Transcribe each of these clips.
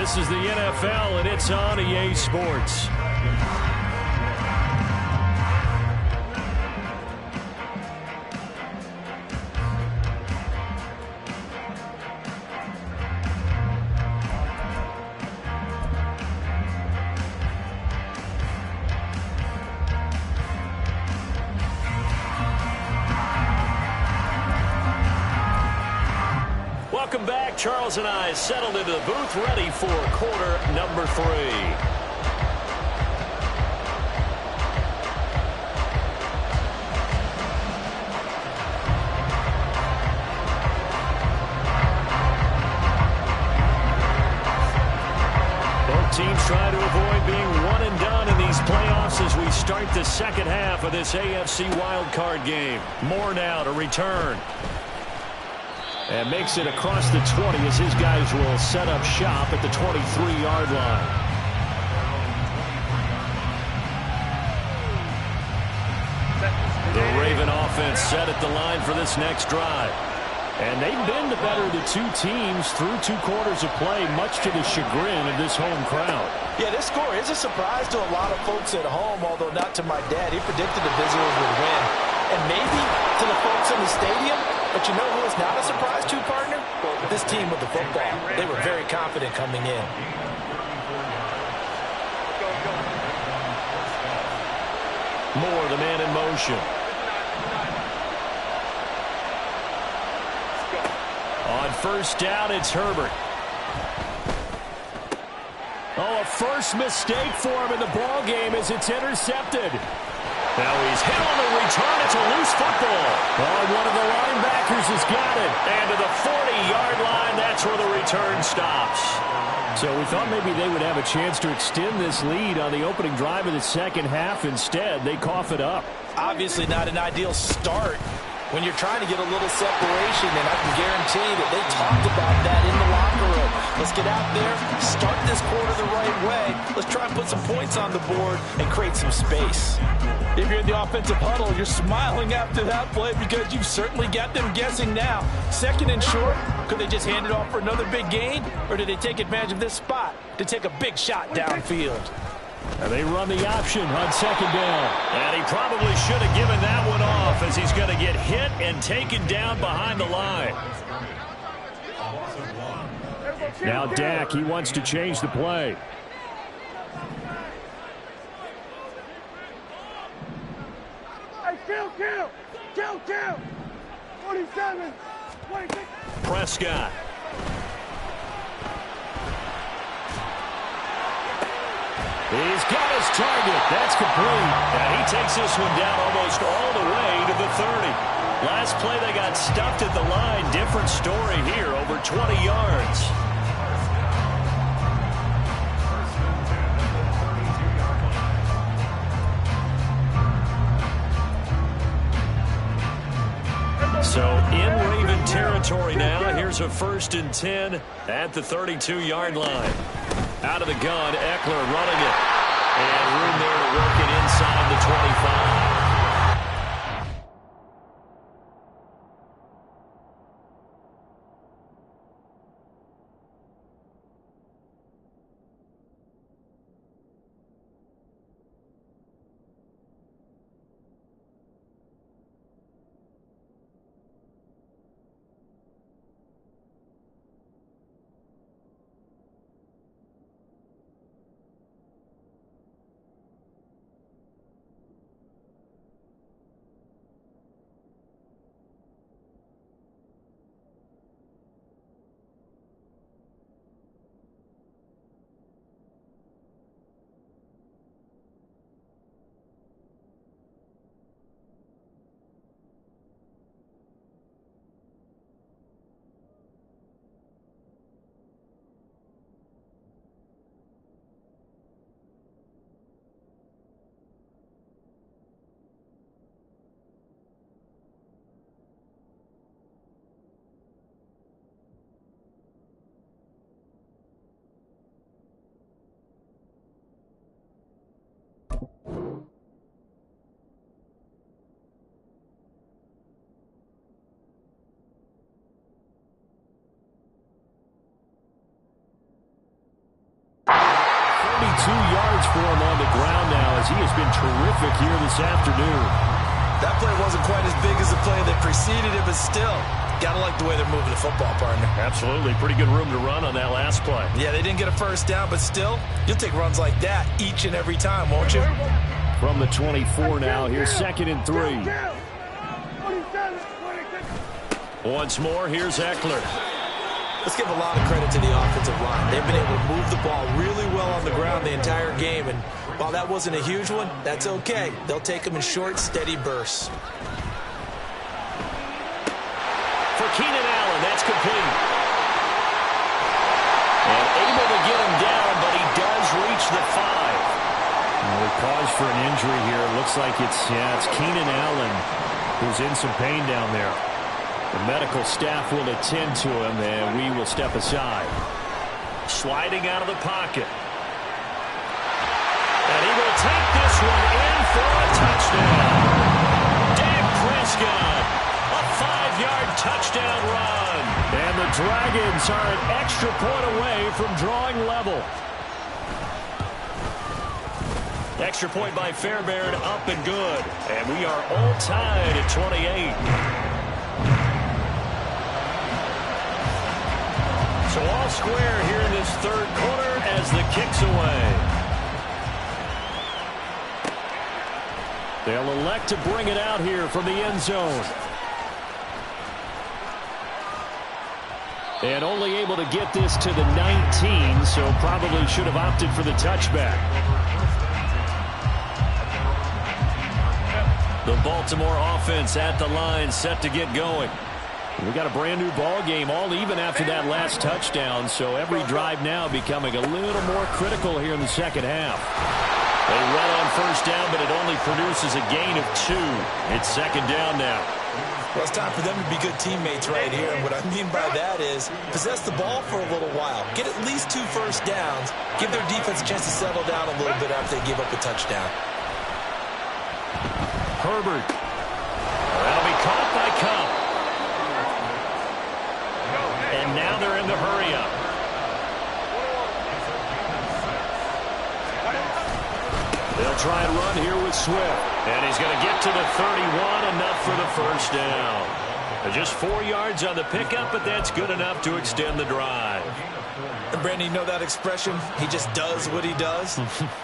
This is the NFL, and it's on EA Sports. Welcome back. Charles and I settled into the booth, ready for quarter number 3. Both teams try to avoid being one and done in these playoffs as we start the second half of this AFC wildcard game. Moore now to return. And makes it across the 20 as his guys will set up shop at the 23-yard line. The Raven offense set at the line for this next drive. And they've been the better of the two teams through 2 quarters of play, much to the chagrin of this home crowd. Yeah, this score is a surprise to a lot of folks at home, although not to my dad. He predicted the visitors would win. And maybe to the folks in the stadium. But you know who is not a surprise to, partner? This team with the football. They were very confident coming in. Moore, the man in motion. On first down, it's Herbert. Oh, a first mistake for him in the ball game as it's intercepted. Now he's hit on the return. It's a loose football. Oh, one of the linebackers has got it. And to the 40-yard line, that's where the return stops. So we thought maybe they would have a chance to extend this lead on the opening drive of the second half. Instead, they cough it up. Obviously not an ideal start when you're trying to get a little separation, and I can guarantee that they talked about that in the locker room. Let's get out there, start this quarter the right way. Let's try and put some points on the board and create some space. If you're in the offensive huddle, you're smiling after that play because you've certainly got them guessing now. Second and short, could they just hand it off for another big gain, or did they take advantage of this spot to take a big shot downfield? And they run the option on second down. And he probably should have given that one off as he's going to get hit and taken down behind the line. Now Dak, he wants to change the play. Kill! 47, 26. Prescott. He's got his target. That's complete. And he takes this one down almost all the way to the 30. Last play, they got stuffed at the line. Different story here, over 20 yards. So in Raven territory now. Here's a 1st and 10 at the 32-yard line. Out of the gun, Eckler running it. And room there to work it inside the 25. yards for him on the ground now, as he has been terrific here this afternoon. That play wasn't quite as big as the play that preceded it, but still, gotta like the way they're moving the football, partner. Absolutely. Pretty good room to run on that last play. Yeah, they didn't get a first down, but still, you'll take runs like that each and every time, won't you? From the 24 now, here's 2nd and 3. Once more, here's Eckler. Let's give a lot of credit to the offensive line. They've been able to move the ball really well on the ground the entire game, and while that wasn't a huge one, that's okay. They'll take them in short, steady bursts. For Keenan Allen, that's complete. And able to get him down, but he does reach the 5. Well, we paused for an injury here. It looks like it's Keenan Allen who's in some pain down there. The medical staff will attend to him, and we will step aside. Sliding out of the pocket. And he will take this one in for a touchdown. Dak Prescott, a 5-yard touchdown run. And the Dragons are an extra point away from drawing level. Extra point by Fairbairn, up and good. And we are all tied at 28. So all square here in this third quarter as the kick's away. They'll elect to bring it out here from the end zone. And only able to get this to the 19, so probably should have opted for the touchback. The Baltimore offense at the line, set to get going. We got a brand new ball game, all even after that last touchdown, so every drive now becoming a little more critical here in the second half. They run on first down, but it only produces a gain of 2. It's second down now. Well, it's time for them to be good teammates right here, and what I mean by that is possess the ball for a little while, get at least 2 first downs, give their defense a chance to settle down a little bit after they give up a touchdown. Herbert. That'll be caught by Cup. And now they're in the hurry-up. They'll try and run here with Swift. And he's going to get to the 31, enough for the first down. Just 4 yards on the pickup, but that's good enough to extend the drive. And Brandon, you know that expression? He just does what he does?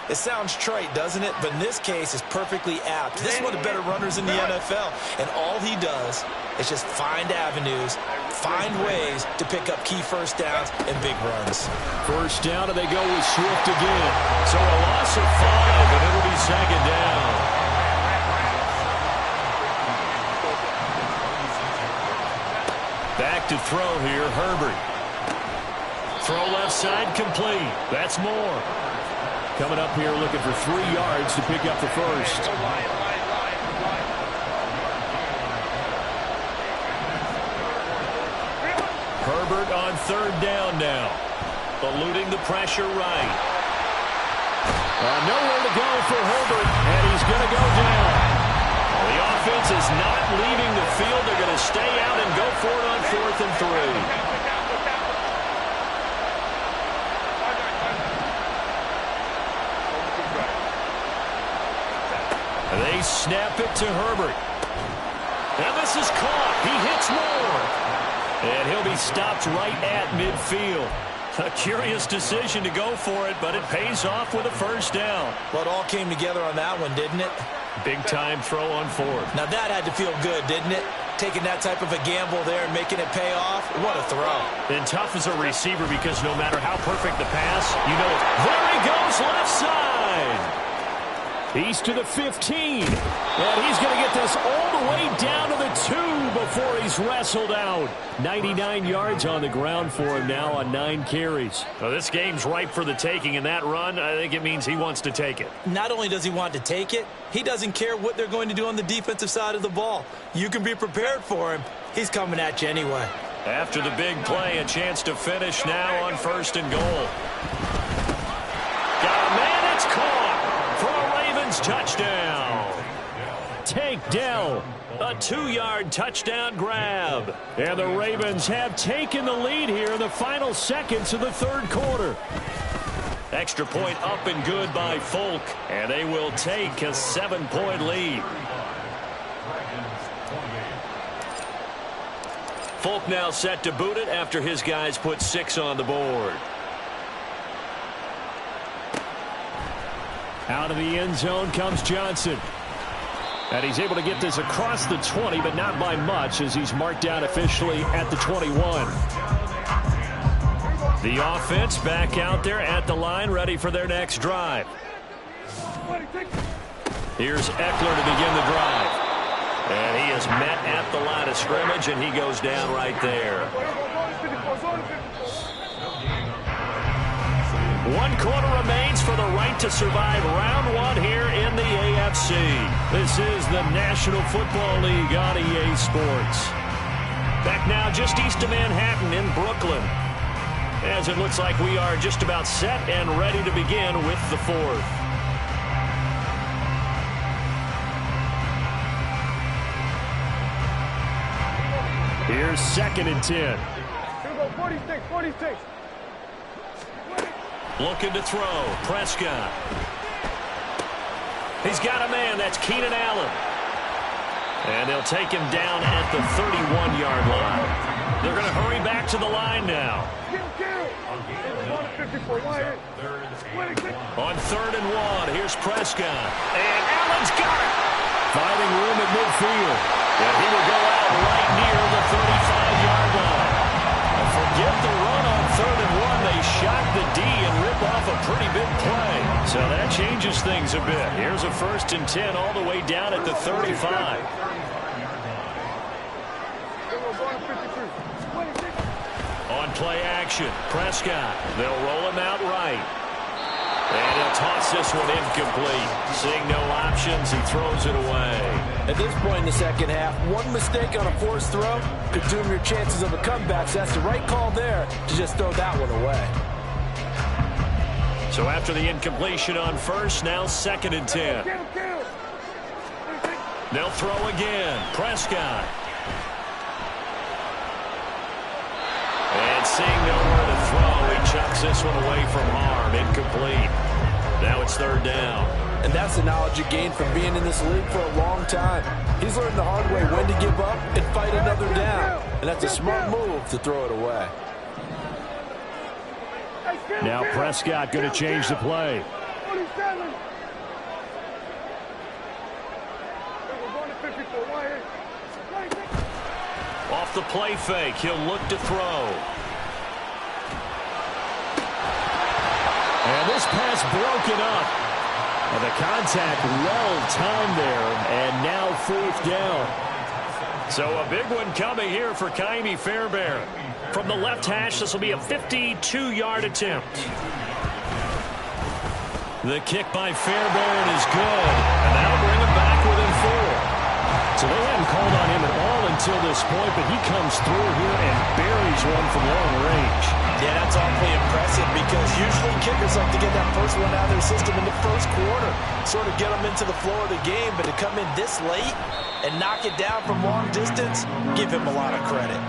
It sounds trite, doesn't it? But in this case, it's perfectly apt. This is one of the better runners in the NFL. And all he does is just find avenues, find ways to pick up key first downs and big runs. First down, and they go with Swift again. So a loss of 5, and it'll be second down. Back to throw here, Herbert. Throw left side, complete. That's more. Coming up here looking for 3 yards to pick up the first. Herbert on third down now. Eluding the pressure right. Nowhere to go for Herbert, and he's going to go down. The offense is not leaving the field. They're going to stay out and go for it on 4th and 3. They snap it to Herbert. And this is caught. He hits more. And he'll be stopped right at midfield. A curious decision to go for it, but it pays off with a first down. Well, it all came together on that one, didn't it? Big-time throw on 4th. Now that had to feel good, didn't it? Taking that type of a gamble there and making it pay off. What a throw. And tough as a receiver because no matter how perfect the pass, you know it. There he goes, left side. He's to the 15. And he's going to get this all the way down to the 2 before he's wrestled out. 99 yards on the ground for him now on 9 carries. Well, this game's ripe for the taking, and that run, I think it means he wants to take it. Not only does he want to take it, he doesn't care what they're going to do on the defensive side of the ball. You can be prepared for him. He's coming at you anyway. After the big play, a chance to finish now on 1st and goal. Got a man, it's caught. Touchdown. Tank Dell, a 2-yard touchdown grab. And the Ravens have taken the lead here in the final seconds of the third quarter. Extra point up and good by Folk, and they will take a 7-point lead. Folk now set to boot it after his guys put 6 on the board. Out of the end zone comes Johnson. And he's able to get this across the 20, but not by much, as he's marked down officially at the 21. The offense back out there at the line, ready for their next drive. Here's Eckler to begin the drive. And he is met at the line of scrimmage, and he goes down right there. 1 quarter remains for the right to survive round 1 here in the AFC. This is the National Football League on EA Sports. Back now just east of Manhattan in Brooklyn, as it looks like we are just about set and ready to begin with the 4th. Here's 2nd and 10. Here we go, 46. Looking to throw. Prescott. He's got a man. That's Keenan Allen. And they'll take him down at the 31-yard line. They're going to hurry back to the line now. On 3rd and 1, here's Prescott. And Allen's got it. Finding room at midfield. And he will go out right near the 35-yard line. Forget the run on 3rd and 1. They shot the D and rip off a pretty big play. So that changes things a bit. Here's a 1st and 10 all the way down at the 35. On play action, Prescott. They'll roll him out right. And he'll toss this one incomplete. Seeing no options, he throws it away. At this point in the second half, one mistake on a forced throw could doom your chances of a comeback. So that's the right call there to just throw that one away. So after the incompletion on 1st, now 2nd and 10. They'll throw again. Prescott. And seeing nowhere to throw, he chucks this one away from harm. Incomplete. Now it's 3rd down. And that's the knowledge you gain from being in this league for a long time. He's learned the hard way when to give up and fight another down. And that's a smart move to throw it away. Now Prescott going to change the play. Off the play fake, he'll look to throw. And this pass broken up. And the contact well-timed there, and now 4th down. So a big one coming here for Ka'imi Fairbairn. From the left hash, this will be a 52-yard attempt. The kick by Fairbairn is good, and that'll bring him back within 4. So they hadn't called on him at all until this point, but he comes through here and buries one from long range. Yeah, that's awfully impressive because usually kickers like to get that first one out of their system in the first quarter, sort of get them into the flow of the game, but to come in this late and knock it down from long distance, give him a lot of credit.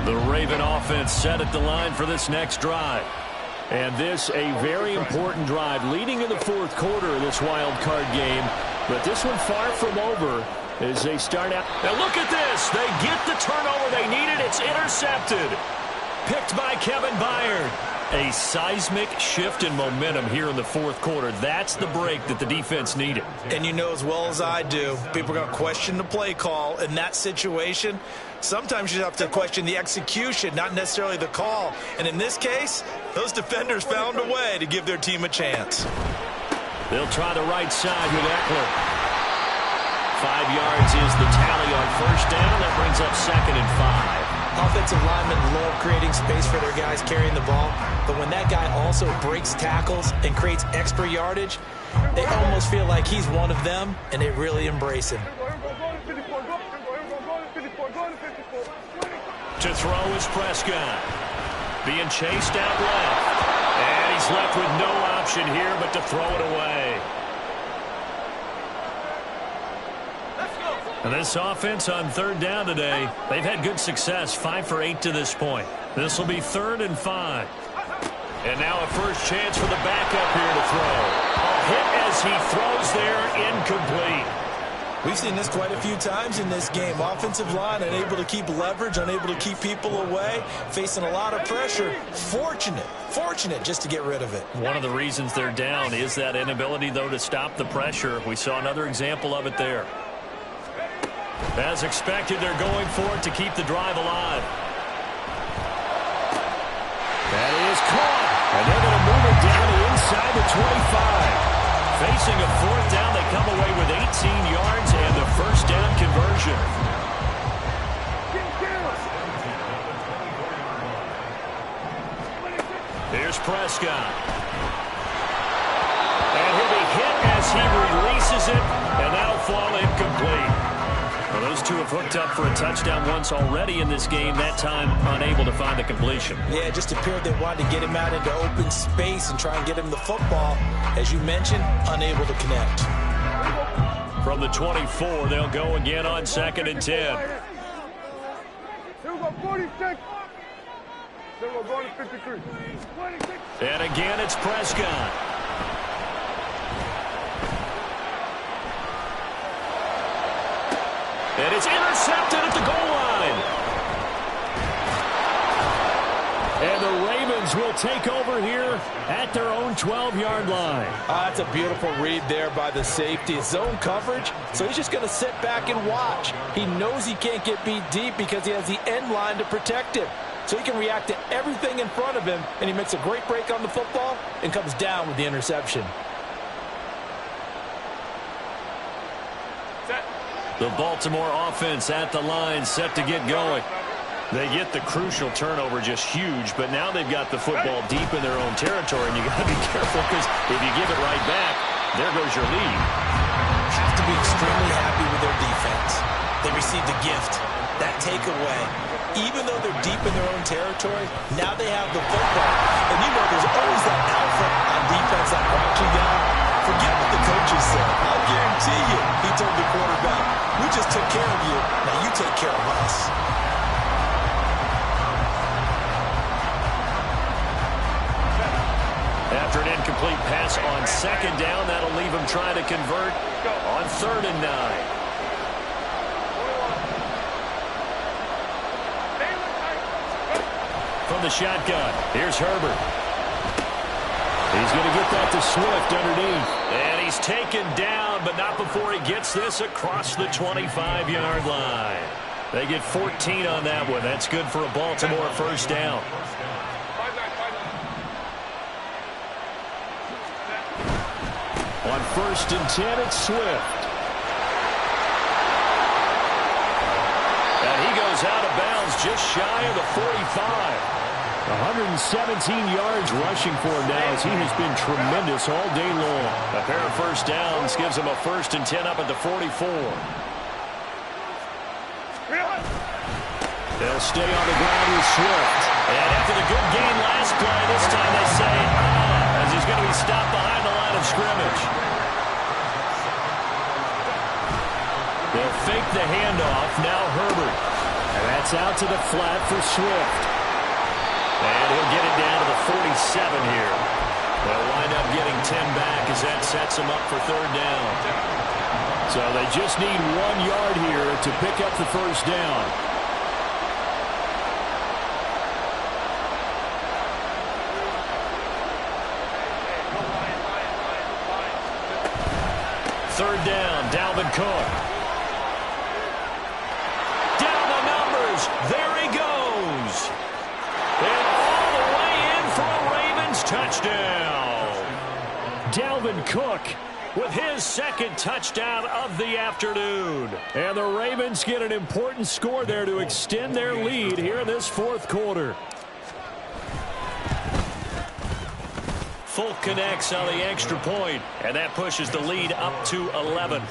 The Raven offense set at the line for this next drive. And this a very important drive leading in the 4th quarter of this wild card game. But this one far from over as they start out. Now look at this. They get the turnover they needed. It's intercepted. Picked by Kevin Byard. A seismic shift in momentum here in the 4th quarter. That's the break that the defense needed. And you know as well as I do, people are going to question the play call in that situation. Sometimes you have to question the execution, not necessarily the call. And in this case, those defenders found a way to give their team a chance. They'll try the right side with Eckler. 5 yards is the tally on 1st down. That brings up 2nd and 5. Offensive linemen love creating space for their guys carrying the ball, but when that guy also breaks tackles and creates extra yardage, they almost feel like he's one of them, and they really embrace him. To throw is Prescott. Being chased out left. And he's He's left with no option here but to throw it away. And this offense on third down today, they've had good success, 5 for 8 to this point. This will be 3rd and 5. And now a first chance for the backup here to throw. A hit as he throws there, incomplete. We've seen this quite a few times in this game. Offensive line unable to keep leverage, unable to keep people away, facing a lot of pressure. Fortunate just to get rid of it. One of the reasons they're down is that inability, though, to stop the pressure. We saw another example of it there. As expected, they're going for it to keep the drive alive. That is caught. And they're going to move it down inside the 25. Facing a 4th down, they come away with 18 yards and the first down conversion. Here's Prescott. And he'll be hit as he releases it, and that'll fall incomplete. Well, those two have hooked up for a touchdown once already in this game, that time unable to find the completion. Yeah, it just appeared they wanted to get him out into open space and try and get him the football. As you mentioned, unable to connect. From the 24, they'll go again on 2nd and 10. Here we go, 46. Then we're going to 53. 26. And again, it's Prescott. And it's intercepted at the goal line. And the Ravens will take over here at their own 12-yard line. That's a beautiful read there by the safety. It's zone coverage, so he's just going to sit back and watch. He knows he can't get beat deep because he has the end line to protect him. So he can react to everything in front of him, and he makes a great break on the football and comes down with the interception. The Baltimore offense at the line, set to get going. They get the crucial turnover, just huge, but now they've got the football deep in their own territory, and you got to be careful because if you give it right back, there goes your lead. Have to be extremely happy with their defense. They received a gift, that takeaway. Even though they're deep in their own territory, now they have the football. And you know there's always that alpha on defense, that crouching down. Forget what the coaches said. I'll guarantee you, he told the quarterback, we just took care of you, now you take care of us. After an incomplete pass on 2nd down, that'll leave him trying to convert on 3rd and 9. From the shotgun, here's Herbert. He's going to get that to Swift underneath. And he's taken down, but not before he gets this across the 25-yard line. They get 14 on that one. That's good for a Baltimore first down. On 1st and 10, it's Swift. And he goes out of bounds just shy of the 45. 117 yards rushing for him now as he has been tremendous all day long. A pair of first downs gives him a 1st and 10 up at the 44. They'll stay on the ground with Swift. And after the good gain last play, this time they say, as he's going to be stopped behind the line of scrimmage. They'll fake the handoff. Now Herbert. And that's out to the flat for Swift. And he'll get it down to the 47 here. They'll wind up getting 10 back as that sets them up for 3rd down. So they just need 1 yard here to pick up the first down. Third down, Dalvin Cook. Down the numbers. There he goes. And all the way in for a Ravens touchdown. Dalvin Cook with his 2nd touchdown of the afternoon. And the Ravens get an important score there to extend their lead here in this 4th quarter. Folk connects on the extra point, and that pushes the lead up to 11.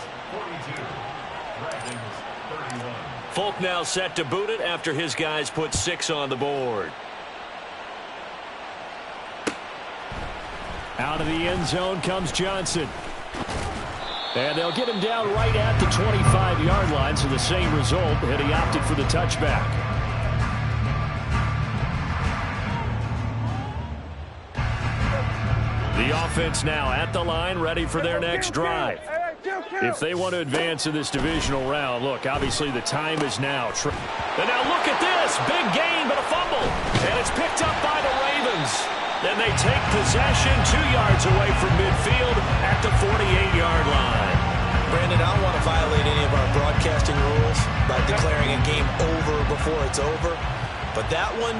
Folk now set to boot it after his guys put 6 on the board. Out of the end zone comes Johnson. And they'll get him down right at the 25-yard line, so the same result, and he opted for the touchback. The offense now at the line, ready for their next drive. If they want to advance in this divisional round, look, obviously the time is now. And now look at this. Big gain, but a fumble. And it's picked up by the Ravens. Then they take possession 2 yards away from midfield at the 48-yard line. Brandon, I don't want to violate any of our broadcasting rules by declaring a game over before it's over. But that one,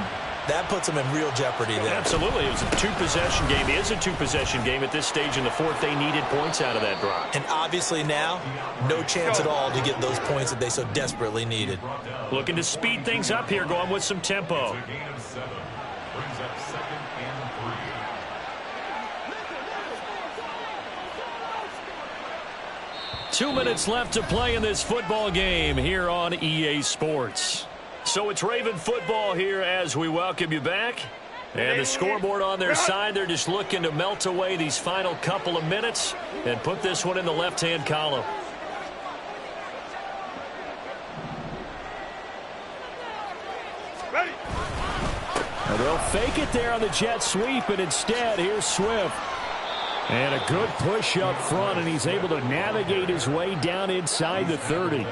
that puts them in real jeopardy there. Absolutely. It was a two-possession game. It is a two-possession game at this stage in the fourth. They needed points out of that drive. And obviously now, no chance at all to get those points that they so desperately needed. Looking to speed things up here, going with some tempo. 2 minutes left to play in this football game here on EA Sports. So it's Raven football here as we welcome you back. And the scoreboard on their side, they're just looking to melt away these final couple of minutes and put this one in the left-hand column. Ready. And they'll fake it there on the jet sweep, and instead, here's Swift. And a good push up front, and he's able to navigate his way down inside the 30.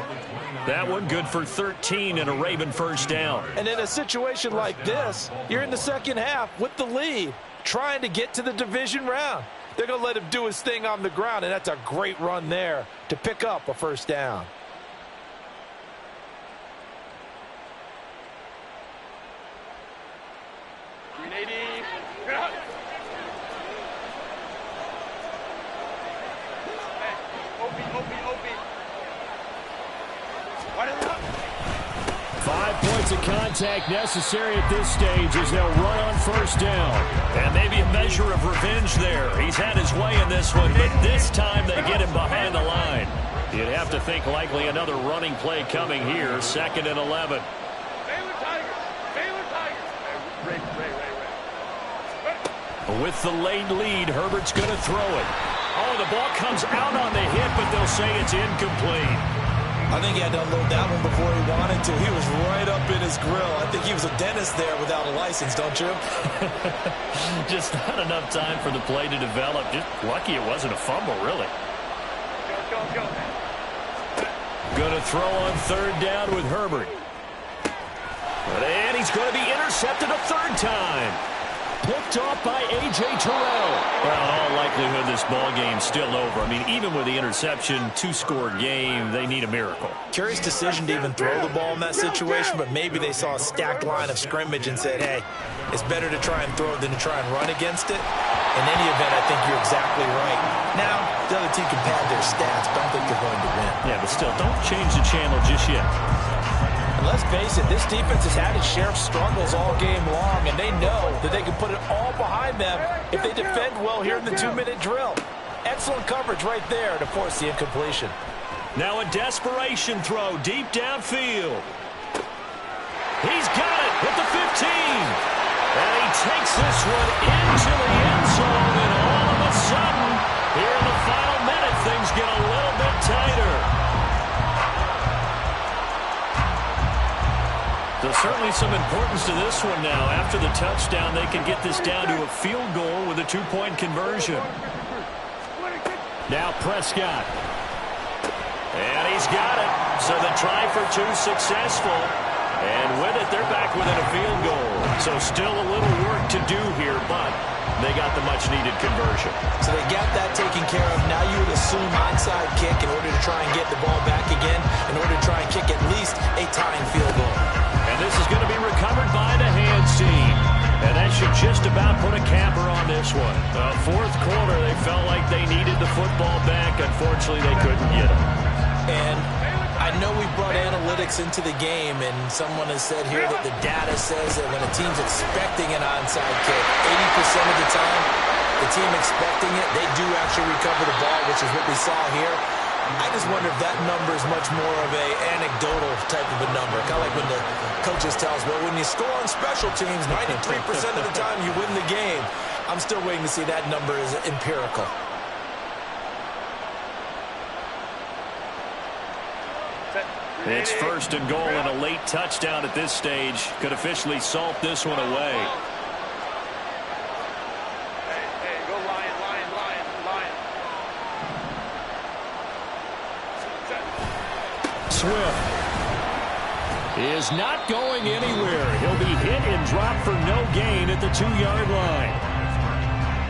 That one good for 13 and a Raven first down. And in a situation like this, you're in the second half with the lead, trying to get to the division round. They're going to let him do his thing on the ground, and that's a great run there to pick up a first down. Of contact necessary at this stage as they'll run on first down. And maybe a measure of revenge there. He's had his way in this one, but this time they get him behind the line. You'd have to think likely another running play coming here. 2nd and 11. With the late lead, Herbert's going to throw it. Oh, the ball comes out on the hit, but they'll say it's incomplete. I think he had to unload that one before he wanted to. He was right up in his grill. I think he was a dentist there without a license, don't you? Just not enough time for the play to develop. Just lucky it wasn't a fumble, really. Go. Going to throw on 3rd down with Herbert. And he's going to be intercepted a 3rd time. Picked off by A.J. Terrell. Well, in all likelihood, this ball game's still over. I mean, even with the interception, 2-score game, they need a miracle. Curious decision to even throw the ball in that situation, but maybe they saw a stacked line of scrimmage and said, hey, it's better to try and throw than to try and run against it. In any event, I think you're exactly right. Now, the other team can pad their stats, but I don't think they're going to win. Yeah, but still, don't change the channel just yet. And let's face it, this defense has had its share of struggles all game long, and they know that they can put it all behind them if they defend well here in the 2-minute drill. Excellent coverage right there to force the incompletion. Now a desperation throw deep downfield. He's got it with the 15. And he takes this one into the end zone, and all of a sudden, here in the final minute, things get a little bit tighter. So certainly some importance to this one now. After the touchdown, they can get this down to a field goal with a 2-point conversion. Now Prescott. And he's got it. So the try for 2 successful. And with it, they're back within a field goal. So still a little work to do here, but they got the much-needed conversion. So they got that taken care of. Now you would assume onside kick in order to try and get the ball back again, in order to try and kick at least a tying field goal. And this is going to be recovered by the hands team. And that should just about put a capper on this one. Fourth quarter, they felt like they needed the football back. Unfortunately, they couldn't get it. And I know we brought analytics into the game, and someone has said here that the data says that when a team's expecting an onside kick, 80% of the time, the team expecting it, they do actually recover the ball, which is what we saw here. I just wonder if that number is much more of a anecdotal type of a number. Kind of like when the coaches tell us, well, when you score on special teams, 93% of the time you win the game. I'm still waiting to see that number is empirical. It's first and goal and a late touchdown at this stage. Could officially salt this one away. Hey, go Lion. Swift is not going anywhere. He'll be hit and dropped for no gain at the 2-yard line.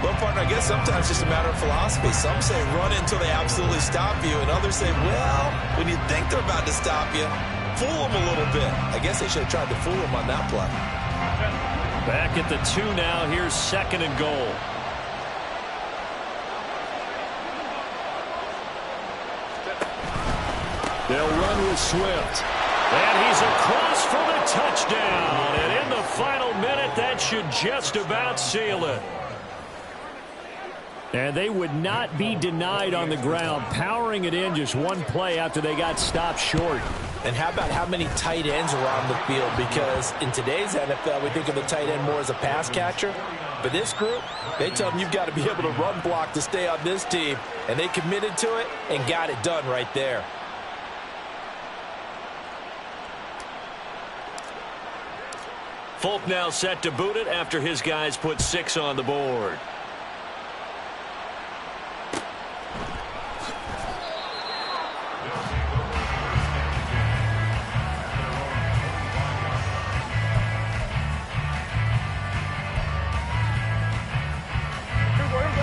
Well, partner, I guess sometimes it's just a matter of philosophy. Some say run until they absolutely stop you, and others say, well, when you think they're about to stop you, fool them a little bit. I guess they should have tried to fool them on that play. Back at the 2 now. Here's second and goal. They'll run with Swift. And he's across for the touchdown. And in the final minute, that should just about seal it. And they would not be denied on the ground, powering it in just one play after they got stopped short. And how about how many tight ends are on the field? Because in today's NFL, we think of the tight end more as a pass catcher. But this group, they tell them you've got to be able to run block to stay on this team. And they committed to it and got it done right there. Folk now set to boot it after his guys put 6 on the board.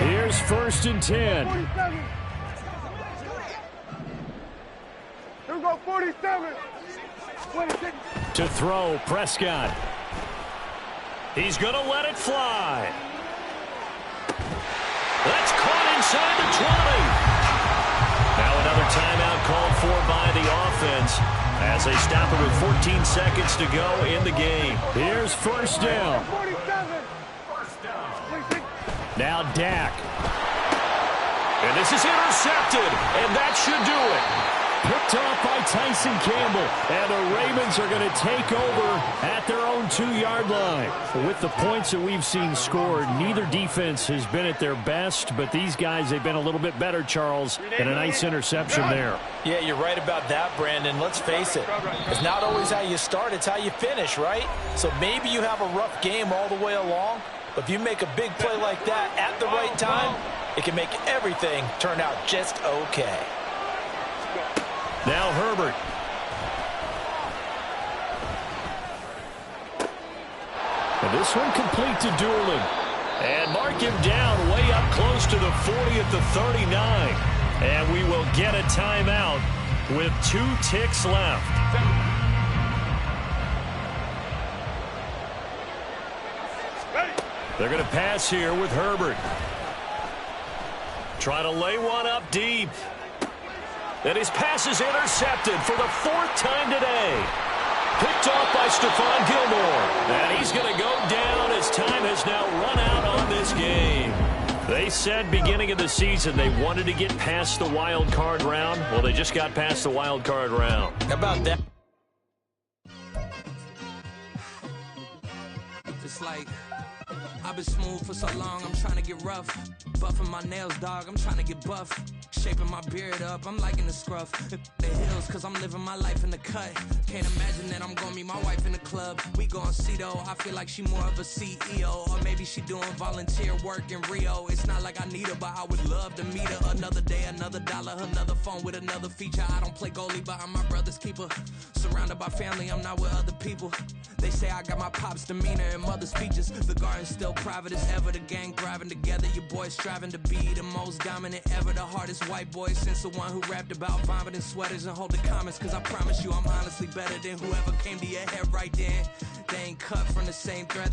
Here's first and 10. 47. Here we go, 47. 26. To throw, Prescott. He's going to let it fly. That's caught inside the 20. Now another timeout called for by the offense as they stop it with 14 seconds to go in the game. Here's first down. 47. Now Dak. And this is intercepted, and that should do it. Picked off by Tyson Campbell, and the Ravens are going to take over at their own 2-yard line. With the points that we've seen scored, neither defense has been at their best, but these guys, they've been a little bit better, Charles, and a nice interception there. Yeah, you're right about that, Brandon. Let's face it. It's not always how you start, it's how you finish, right? So maybe you have a rough game all the way along, but if you make a big play like that at the right time, it can make everything turn out just okay. Now Herbert. And this one complete to Doolin. And mark him down way up close to the 40 at the 39. And we will get a timeout with 2 ticks left. They're going to pass here with Herbert. Try to lay one up deep. And his pass is intercepted for the 4th time today. Picked off by Stephon Gilmore. And he's going to go down as time has now run out on this game. They said beginning of the season they wanted to get past the wild card round. Well, they just got past the wild card round. How about that? It's like I've been smooth for so long, I'm trying to get rough. Buffing my nails, dog, I'm trying to get buff. Shaping my beard up, I'm liking the scruff. The hills, cause I'm living my life in the cut. Can't imagine that I'm gonna meet my wife in the club. We gon' see though, I feel like she more of a CEO. Or maybe she doing volunteer work in Rio. It's not like I need her, but I would love to meet her. Another day, another dollar, another phone with another feature. I don't play goalie, but I'm my brother's keeper. Surrounded by family, I'm not with other people. They say I got my pop's demeanor and mother's features. The garden's still private as ever. The gang thriving together. Your boys striving to be the most dominant ever. The hardest white boy since the one who rapped about vomiting sweaters and hold the comments. Cause I promise you I'm honestly better than whoever came to your head right then. They ain't cut from the same thread.